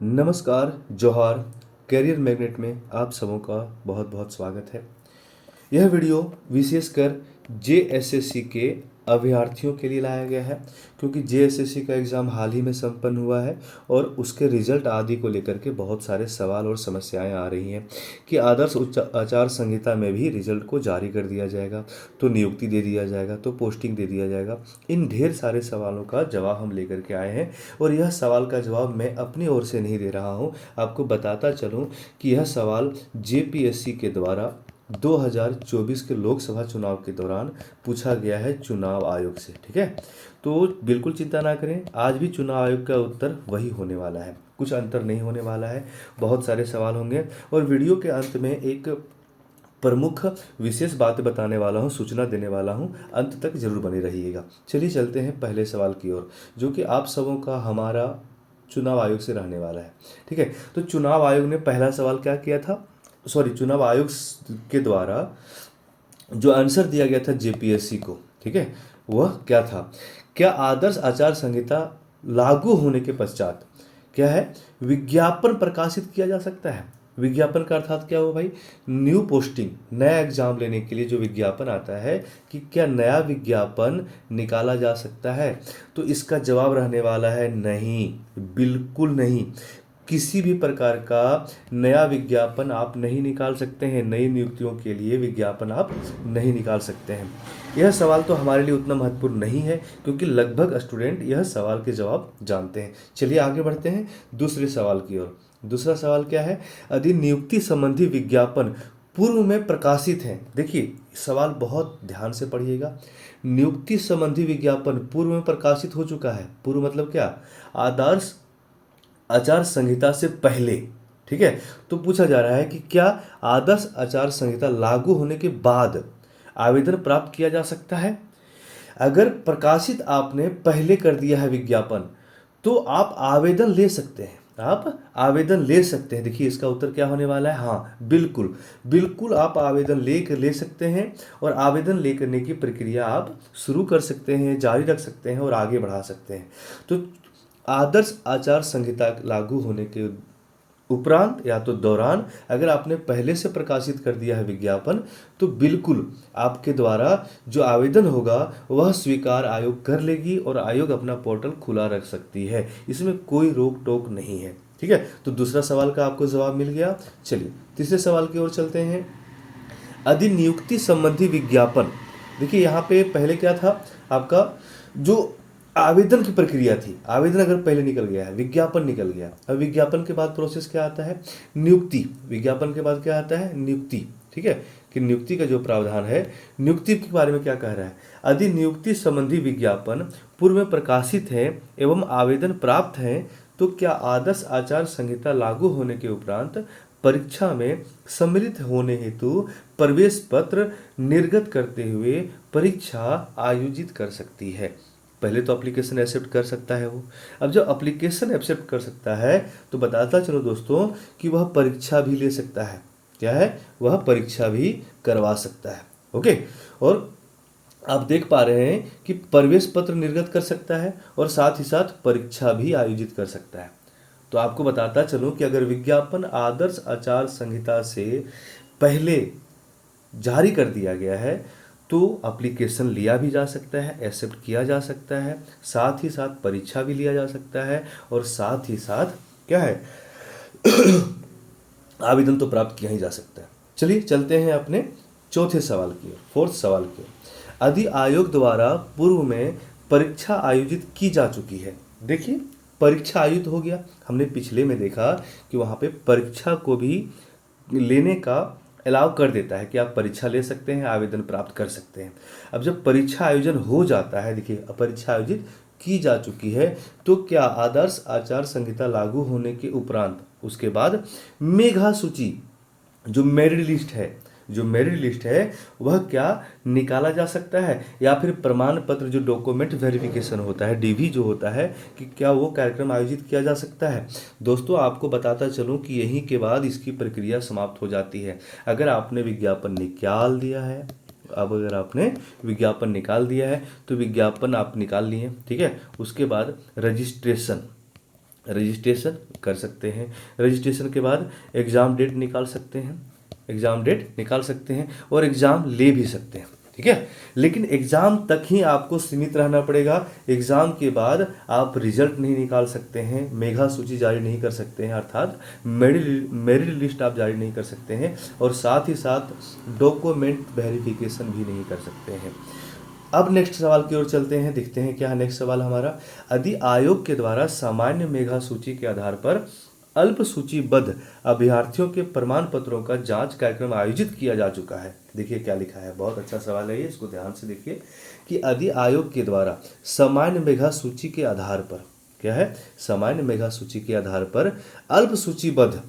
नमस्कार, जोहार। Career magnet में आप सबों का बहुत बहुत स्वागत है। यह वीडियो विशेषकर जेएसएससी के अभ्यर्थियों के लिए लाया गया है, क्योंकि जेएसएससी का एग्ज़ाम हाल ही में संपन्न हुआ है और उसके रिजल्ट आदि को लेकर के बहुत सारे सवाल और समस्याएं आ रही हैं कि आदर्श उच्च आचार संहिता में भी रिजल्ट को जारी कर दिया जाएगा, तो नियुक्ति दे दिया जाएगा, तो पोस्टिंग दे दिया जाएगा। इन ढेर सारे सवालों का जवाब हम लेकर के आए हैं और यह सवाल का जवाब मैं अपनी ओर से नहीं दे रहा हूँ, आपको बताता चलूँ कि यह सवाल जेपीएससी के द्वारा 2024 के लोकसभा चुनाव के दौरान पूछा गया है चुनाव आयोग से। ठीक है, तो बिल्कुल चिंता ना करें, आज भी चुनाव आयोग का उत्तर वही होने वाला है, कुछ अंतर नहीं होने वाला है। बहुत सारे सवाल होंगे और वीडियो के अंत में एक प्रमुख विशेष बातें बताने वाला हूँ, सूचना देने वाला हूँ, अंत तक जरूर बने रहिएगा। चलिए चलते हैं पहले सवाल की ओर, जो कि आप सबों का हमारा चुनाव आयोग से रहने वाला है। ठीक है, तो चुनाव आयोग ने पहला सवाल क्या किया था, चुनाव आयोग के द्वारा जो आंसर दिया गया था जेपीएससी को, ठीक है, वह क्या था? क्या आदर्श आचार संहिता लागू होने के पश्चात क्या है, विज्ञापन प्रकाशित किया जा सकता है? विज्ञापन का अर्थात क्या हो भाई? न्यू पोस्टिंग, नया एग्जाम लेने के लिए जो विज्ञापन आता है, कि क्या नया विज्ञापन निकाला जा सकता है? तो इसका जवाब रहने वाला है नहीं, बिल्कुल नहीं। किसी भी प्रकार का नया विज्ञापन आप नहीं निकाल सकते हैं, नई नियुक्तियों के लिए विज्ञापन आप नहीं निकाल सकते हैं। यह सवाल तो हमारे लिए उतना महत्वपूर्ण नहीं है, क्योंकि लगभग स्टूडेंट यह सवाल के जवाब जानते हैं। चलिए आगे बढ़ते हैं दूसरे सवाल की ओर। दूसरा सवाल क्या है? यदि नियुक्ति संबंधी विज्ञापन पूर्व में प्रकाशित हैं, देखिए सवाल बहुत ध्यान से पढ़िएगा। नियुक्ति संबंधी विज्ञापन पूर्व में प्रकाशित हो चुका है, पूर्व मतलब क्या? आदर्श आचार संहिता से पहले। ठीक है, तो पूछा जा रहा है कि क्या आदर्श आचार संहिता लागू होने के बाद आवेदन प्राप्त किया जा सकता है? अगर प्रकाशित आपने पहले कर दिया है विज्ञापन, तो आप आवेदन ले सकते हैं, आप आवेदन ले सकते हैं। देखिए इसका उत्तर क्या होने वाला है? हाँ, बिल्कुल बिल्कुल आप आवेदन ले सकते हैं और आवेदन ले करने की प्रक्रिया आप शुरू कर सकते हैं, जारी रख सकते हैं और आगे बढ़ा सकते हैं। तो आदर्श आचार संहिता लागू होने के उपरांत या तो दौरान अगर आपने पहले से प्रकाशित कर दिया है विज्ञापन, तो बिल्कुल आपके द्वारा जो आवेदन होगा वह स्वीकार आयोग कर लेगी और आयोग अपना पोर्टल खुला रख सकती है, इसमें कोई रोक टोक नहीं है। ठीक है, तो दूसरा सवाल का आपको जवाब मिल गया। चलिए तीसरे सवाल की ओर चलते हैं। अधिनियुक्ति संबंधी विज्ञापन, देखिए यहाँ पे पहले क्या था आपका, जो आवेदन की प्रक्रिया थी, आवेदन अगर पहले निकल गया है, विज्ञापन निकल गया, अब विज्ञापन के बाद प्रोसेस क्या आता है? नियुक्ति। विज्ञापन के बाद क्या आता है? नियुक्ति। ठीक है, कि नियुक्ति का जो प्रावधान है, नियुक्ति के बारे में क्या कह रहा है? यदि नियुक्ति संबंधी विज्ञापन पूर्व में प्रकाशित है एवं आवेदन प्राप्त है, तो क्या आदर्श आचार संहिता लागू होने के उपरांत परीक्षा में सम्मिलित होने हेतु प्रवेश पत्र निर्गत करते हुए परीक्षा आयोजित कर सकती है? पहले तो एप्लीकेशन एक्सेप्ट कर सकता है वो। अब जब एप्लीकेशन एक्सेप्ट कर सकता है, तो बताता चलो दोस्तों कि वह परीक्षा भी ले सकता है। क्या है? वह परीक्षा भी करवा सकता है। ओके, और आप देख पा रहे हैं कि प्रवेश पत्र निर्गत कर सकता है और साथ ही साथ परीक्षा भी आयोजित कर सकता है। तो आपको बताता चलूं कि अगर विज्ञापन आदर्श आचार संहिता से पहले जारी कर दिया गया है, तो एप्लीकेशन लिया भी जा सकता है, एक्सेप्ट किया जा सकता है, साथ ही साथ परीक्षा भी लिया जा सकता है और साथ ही साथ क्या है, आवेदन तो प्राप्त किया ही जा सकता है। चलिए चलते हैं अपने चौथे सवाल की ओर, फोर्थ सवाल की ओर। यदि आयोग द्वारा पूर्व में परीक्षा आयोजित की जा चुकी है, देखिए परीक्षा आयोजित हो गया, हमने पिछले में देखा कि वहाँ पे परीक्षा को भी लेने का अलाउ कर देता है कि आप परीक्षा ले सकते हैं, आवेदन प्राप्त कर सकते हैं। अब जब परीक्षा आयोजन हो जाता है, देखिए परीक्षा आयोजित की जा चुकी है, तो क्या आदर्श आचार संहिता लागू होने के उपरांत उसके बाद मेधा सूची, जो मेरिट लिस्ट है, जो मेरिट लिस्ट है वह क्या निकाला जा सकता है? या फिर प्रमाण पत्र, जो डॉक्यूमेंट वेरिफिकेशन होता है, डीवी जो होता है, कि क्या वो कार्यक्रम आयोजित किया जा सकता है? दोस्तों आपको बताता चलूं कि यहीं के बाद इसकी प्रक्रिया समाप्त हो जाती है। अगर आपने विज्ञापन निकाल दिया है, अब अगर आपने विज्ञापन निकाल दिया है, तो विज्ञापन आप निकाल लिए, ठीक है, उसके बाद रजिस्ट्रेशन, रजिस्ट्रेशन कर सकते हैं। रजिस्ट्रेशन के बाद एग्ज़ाम डेट निकाल सकते हैं, एग्ज़ाम डेट निकाल सकते हैं और एग्ज़ाम ले भी सकते हैं, ठीक है। लेकिन एग्ज़ाम तक ही आपको सीमित रहना पड़ेगा। एग्ज़ाम के बाद आप रिजल्ट नहीं निकाल सकते हैं, मेधा सूची जारी नहीं कर सकते हैं, अर्थात मेरिट लिस्ट आप जारी नहीं कर सकते हैं, और साथ ही साथ डॉक्यूमेंट वेरिफिकेशन भी नहीं कर सकते हैं। अब नेक्स्ट सवाल की ओर चलते हैं, देखते हैं क्या है नेक्स्ट सवाल हमारा। यदि आयोग के द्वारा सामान्य मेधा सूची के आधार पर अल्प सूचीबद्ध अभ्यर्थियों के प्रमाण पत्रों का जांच कार्यक्रम आयोजित किया जा चुका है। देखिए क्या लिखा है, बहुत अच्छा सवाल है ये, इसको ध्यान से देखिए कि यदि आयोग के द्वारा सामान्य मेधा सूची के आधार पर, क्या है, सामान्य मेधा सूची के आधार पर अल्प सूचीबद्ध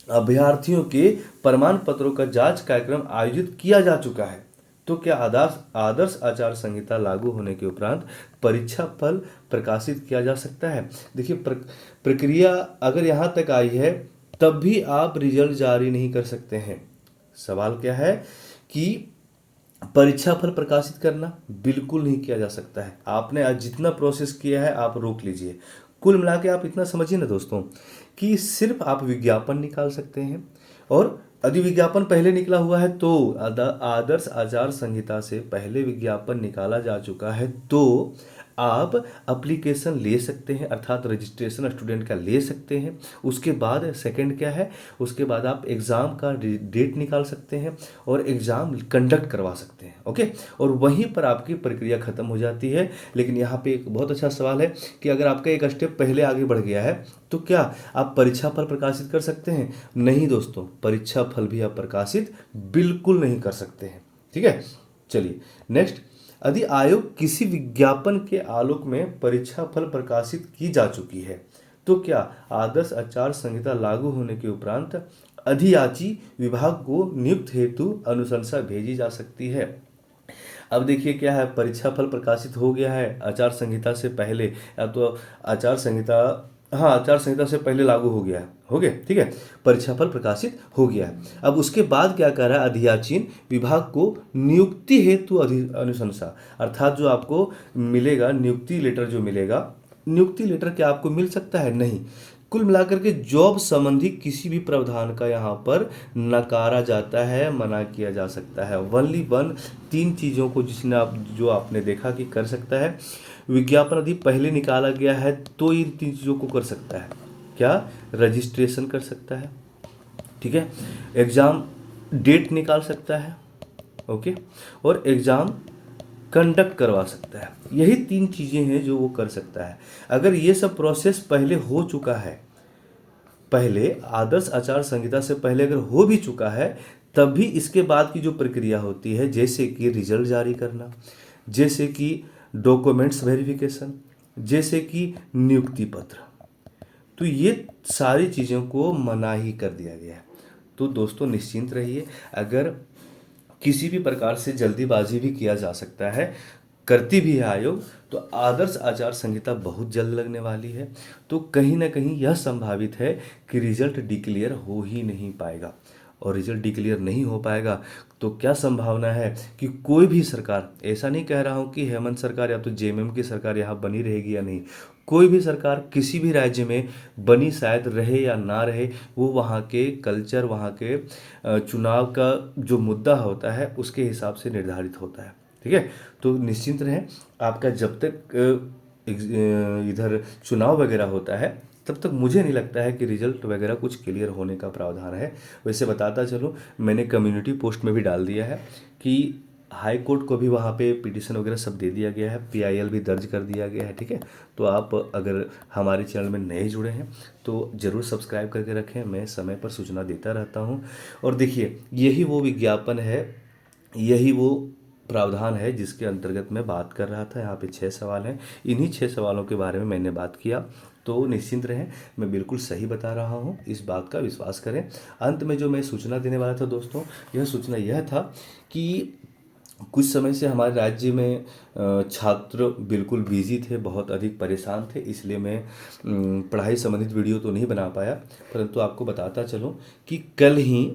अभ्यर्थियों के प्रमाण पत्रों का जांच कार्यक्रम आयोजित किया जा चुका है, तो क्या आदर्श आचार संहिता लागू होने के उपरांत परीक्षा फल प्रकाशित किया जा सकता है। देखिए प्रक्रिया अगर यहाँ तक आई है तब भी आप रिजल्ट जारी नहीं कर सकते हैं। सवाल क्या है कि परीक्षा फल प्रकाशित करना बिल्कुल नहीं किया जा सकता है। आपने आज जितना प्रोसेस किया है आप रोक लीजिए। कुल मिला के आप इतना समझिए ना दोस्तों कि सिर्फ आप विज्ञापन निकाल सकते हैं, और यदि विज्ञापन पहले निकला हुआ है तो आदर्श आचार संहिता से पहले विज्ञापन निकाला जा चुका है तो आप एप्लीकेशन ले सकते हैं, अर्थात रजिस्ट्रेशन स्टूडेंट का ले सकते हैं। उसके बाद सेकंड क्या है, उसके बाद आप एग्ज़ाम का डेट निकाल सकते हैं और एग्ज़ाम कंडक्ट करवा सकते हैं, ओके। और वहीं पर आपकी प्रक्रिया ख़त्म हो जाती है। लेकिन यहाँ पे एक बहुत अच्छा सवाल है कि अगर आपका एक स्टेप पहले आगे बढ़ गया है तो क्या आप परीक्षा फल प्रकाशित कर सकते हैं? नहीं दोस्तों, परीक्षा फल भी आप प्रकाशित बिल्कुल नहीं कर सकते हैं, ठीक है। चलिए नेक्स्ट, यदि आयोग किसी विज्ञापन के आलोक में परीक्षा फल प्रकाशित की जा चुकी है तो क्या आदर्श आचार संहिता लागू होने के उपरांत अधियाची विभाग को नियुक्त हेतु अनुशंसा भेजी जा सकती है। अब देखिए क्या है, परीक्षा फल प्रकाशित हो गया है आचार संहिता से पहले, या तो आचार संहिता, हाँ आचार संहिता से पहले लागू हो गया है, हो गया, ठीक है, परीक्षा फल प्रकाशित हो गया है। अब उसके बाद क्या कर रहा है, अधियाचीन विभाग को नियुक्ति हेतु अनुशंसा, अर्थात जो आपको मिलेगा नियुक्ति लेटर, जो मिलेगा नियुक्ति लेटर क्या आपको मिल सकता है? नहीं। कुल मिलाकर के जॉब संबंधी किसी भी प्रावधान का यहाँ पर नकारा जाता है, मना किया जा सकता है। वनली वन तीन चीज़ों को जिसने आप जो आपने देखा कि कर सकता है, विज्ञापन यदि पहले निकाला गया है तो इन तीन चीज़ों को कर सकता है। क्या? रजिस्ट्रेशन कर सकता है, ठीक है, एग्ज़ाम डेट निकाल सकता है, ओके, और एग्ज़ाम कंडक्ट करवा सकता है। यही तीन चीज़ें हैं जो वो कर सकता है। अगर ये सब प्रोसेस पहले हो चुका है, पहले आदर्श आचार संहिता से पहले अगर हो भी चुका है, तब भी इसके बाद की जो प्रक्रिया होती है, जैसे कि रिजल्ट जारी करना, जैसे कि डॉक्यूमेंट्स वेरिफिकेशन, जैसे कि नियुक्ति पत्र, तो ये सारी चीज़ों को मना ही कर दिया गया है। तो दोस्तों निश्चिंत रहिए, अगर किसी भी प्रकार से जल्दीबाजी भी किया जा सकता है, करती भी है आयोग, तो आदर्श आचार संहिता बहुत जल्द लगने वाली है, तो कहीं ना कहीं यह संभावित है कि रिजल्ट डिक्लेयर हो ही नहीं पाएगा। और रिजल्ट डिक्लेयर नहीं हो पाएगा तो क्या संभावना है कि कोई भी सरकार, ऐसा नहीं कह रहा हूँ कि हेमंत सरकार या तो जेएमएम की सरकार यहाँ बनी रहेगी या नहीं, कोई भी सरकार किसी भी राज्य में बनी शायद रहे या ना रहे, वो वहाँ के कल्चर, वहाँ के चुनाव का जो मुद्दा होता है उसके हिसाब से निर्धारित होता है, ठीक है। तो निश्चिंत रहें, आपका जब तक इधर चुनाव वगैरह होता है तब तक मुझे नहीं लगता है कि रिजल्ट वगैरह कुछ क्लियर होने का प्रावधान है। वैसे बताता चलो, मैंने कम्युनिटी पोस्ट में भी डाल दिया है कि हाई कोर्ट को भी वहाँ पे पिटीशन वगैरह सब दे दिया गया है, पीआईएल भी दर्ज कर दिया गया है, ठीक है। तो आप अगर हमारे चैनल में नए जुड़े हैं तो ज़रूर सब्सक्राइब करके रखें, मैं समय पर सूचना देता रहता हूँ। और देखिए यही वो विज्ञापन है, यही वो प्रावधान है जिसके अंतर्गत मैं बात कर रहा था। यहाँ पे 6 सवाल हैं, इन्हीं 6 सवालों के बारे में मैंने बात किया, तो निश्चिंत रहें, मैं बिल्कुल सही बता रहा हूँ, इस बात का विश्वास करें। अंत में जो मैं सूचना देने वाला था दोस्तों, यह सूचना यह था कि कुछ समय से हमारे राज्य में छात्र बिल्कुल बिजी थे, बहुत अधिक परेशान थे, इसलिए मैं पढ़ाई संबंधित वीडियो तो नहीं बना पाया, परंतु आपको बताता चलूँ कि कल ही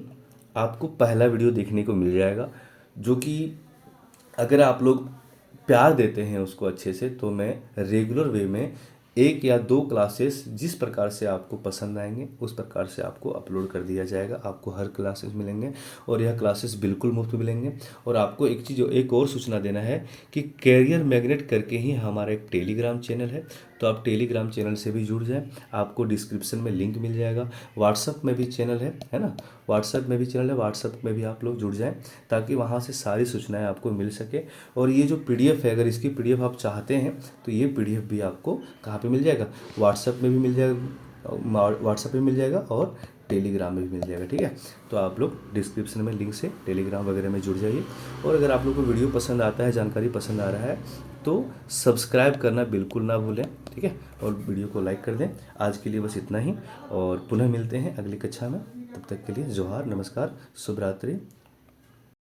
आपको पहला वीडियो देखने को मिल जाएगा, जो कि अगर आप लोग प्यार देते हैं उसको अच्छे से, तो मैं रेगुलर वे में 1 या 2 क्लासेस जिस प्रकार से आपको पसंद आएंगे उस प्रकार से आपको अपलोड कर दिया जाएगा। आपको हर क्लासेस मिलेंगे और यह क्लासेस बिल्कुल मुफ्त मिलेंगे। और आपको एक और सूचना देना है कि कैरियर मैग्नेट करके ही हमारा एक टेलीग्राम चैनल है, तो आप टेलीग्राम चैनल से भी जुड़ जाएं। आपको डिस्क्रिप्शन में लिंक मिल जाएगा। व्हाट्सअप में भी चैनल है ना, व्हाट्सअप में भी चैनल है, व्हाट्सअप में भी आप लोग जुड़ जाएं ताकि वहाँ से सारी सूचनाएं आपको मिल सके। और ये जो पीडीएफ है, अगर इसकी पीडीएफ आप चाहते हैं तो ये पीडीएफ भी आपको कहाँ पे मिल जाएगा, व्हाट्सअप में भी मिल जाएगा, व्हाट्सअप में मिल जाएगा और टेलीग्राम में भी मिल जाएगा। ठीक है, तो आप लोग डिस्क्रिप्शन में लिंक से टेलीग्राम वगैरह में जुड़ जाइए। और अगर आप लोग को वीडियो पसंद आता है, जानकारी पसंद आ रहा है, तो सब्सक्राइब करना बिल्कुल ना भूलें। ठीक है, और वीडियो को लाइक कर दें। आज के लिए बस इतना ही और पुनः मिलते हैं अगली कक्षा में। तब तक के लिए जोहार, नमस्कार, शुभ रात्रि।